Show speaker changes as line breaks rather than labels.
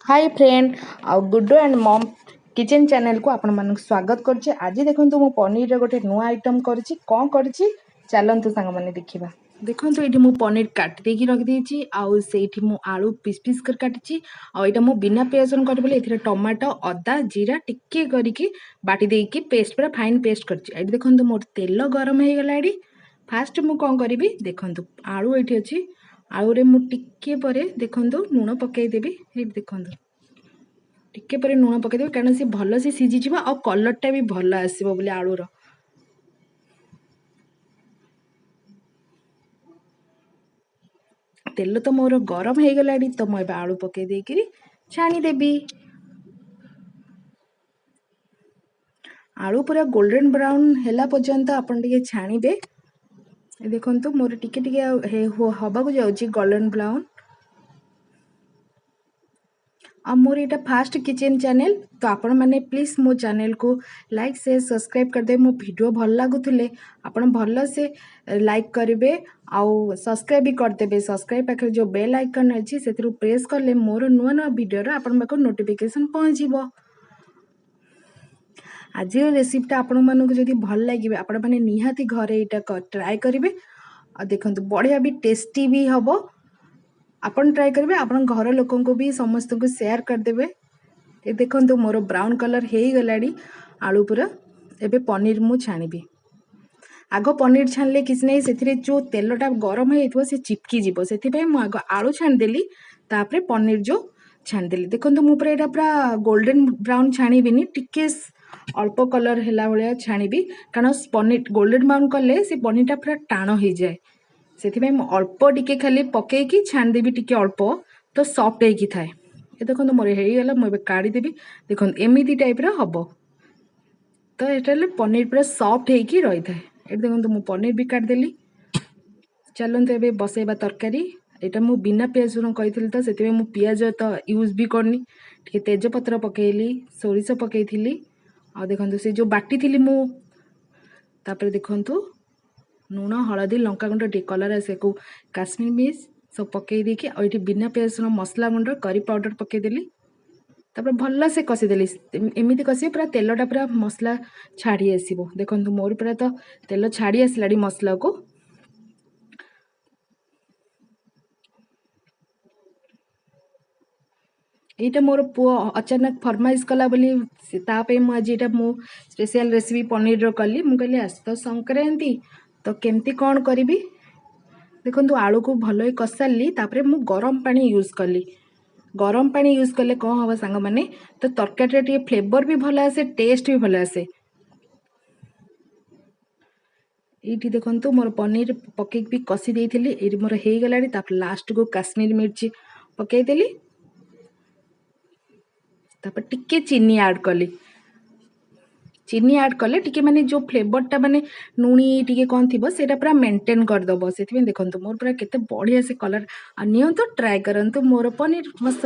हाय friend आ Guddu and mom kitchen channel को आपण मानक स्वागत करछि। आज देखंतु मो पनीर रे गोटे नुआ आइटम करछि। कोन करछि चलंतु संग माने देखिबा। देखंतु एठी मो पनीर काट देकी रख देछि आउ सेठी मो आलू पीस पीस कर काटिछि। आ एटा मो बिना प्याजन करबले एथिरे टमाटो अदा जीरा टिक्के करिकि बाटी देकी पेस्ट पूरा फाइन पेस्ट करछि। एठी देखंतु मोर तेल गरम हे गलाडी। फास्ट मु कोन करबी देखंतु आलू एठी अछि। आलू रे मु टिक्के परे देखंतु लूण पकाई देबी। एठी देखंतु टिके पर लुण पकईदेवी कारण सी भल से सीझीज आ कलरटा भी भल आसो बोली आलूर। तेल तो मोर गरम हो गला तो मुझे आलू पकई देकरी छाणीदेवी। आलू पूरा गोल्डन ब्राउन हैला पर्यंत आपन टिके छाणीबे। देखंतु मोर टिके टिके हवा को जाउची गोल्डन ब्राउन। आ मोर एटा फास्ट किचन चैनल तो आपण माने प्लीज मो चैनल को लाइक शेयर सब्सक्राइब कर दे। मो वीडियो भल लागुले आपण भल से लाइक करेंगे आउ सब्सक्राइब भी कर देबे। सब्सक्राइब पाखे जो बेल आइकन अच्छी से प्रेस कले मोर नुआ नुआ वीडियो आपण पाखु नोटिफिकेशन पहुंचीबो। आज रेसिपीटा आपण मानक जदि भल लगे आपण माने निहाती घरे एटा ट्राई करेंगे। आ देखंतु बढ़िया भी टेस्टी भी हबो। आपण ट्राई करेंगे आपण घर लोकों को भी समस्त को शेयर करदेवे। ये देखंतु मोर ब्राउन कलर हे गलाडी आलू पूरा। एबे पनीर मु छाणीबी। आगो पनीर छाणले किसी नहीं से जो तेलटा गरम हो चिपकी जीवो से मु आग आलू छाणीदेली तापरे पनीर जो छाणीदेली। देखो मुझे यहाँ पूरा गोल्डन ब्राउन छाणीबिनी टिके अल्प कलर है भाया छाणीबी कारण पनीर गोल्डन ब्राउन कले से पनीरटा पूरा टाण हो जाए। से अल्प टिके खाली पकईकी छाणीदेवी टिके अल्प तो सफ्ट होगी थाए। ये देखो मोर होगा मुझे काढ़ीदेवी। देखो एमती टाइप हम तो ये पनीर पूरा सफ्ट होगी रही था। ये देखो मु पनीर भी काटदेली। चलते ए बसैबा तरकारी। यहाँ मुझे बिना पियाज रसुण कही तो से मु पियाज तो यूज भी करनी टे तेजपत्र पकईली सोरिष पकई आ देखो से जो बाटी थी मु तापर देखु लुण हलदी लंका गुंड टे कलर आसे को काश्मीर मिर्च सब पकई देकी और ये बिना पियाज रसुण मसला गुंड करी पाउडर पकईदेली तापर भल से कषिदेली। एमती कषि पूरा तेलटा पूरा मसला छाड़ी आसो। देखो मोर पूरा तो तेल छाड़ी आसला मसला को। यहाँ मोर पुओ अचानक फरमाइश कला बोली मुझे मु स्पेशल रेसिपी पनीर कली। मुझे आस तो संक्रांति तो केमती कौन करी। देखो आलू को भल कषाली तापर मु गरम पानी यूज कली। गरम पानी यूज कले कौन हम सांग मैंने तो तरकारी टे फ्लेवर भी भल आसे टेस्ट भी भल आसे। ये देखो मोर पनीर पकई भी कषि देती ये मोर हो गला लास्ट को काश्मीर मिर्ची पकईदेली तापर टिके चीनी ऐड कली। चीनी ऐड कले टिके माने जो फ्लेवरटा माने नुणी टिके कौन थी सेटा पूरा मेंटेन करदब। से देखो मोर पूरा केते बढ़िया से कलर आ नियंतु ट्राई करंतु मोर पनीर मसाला।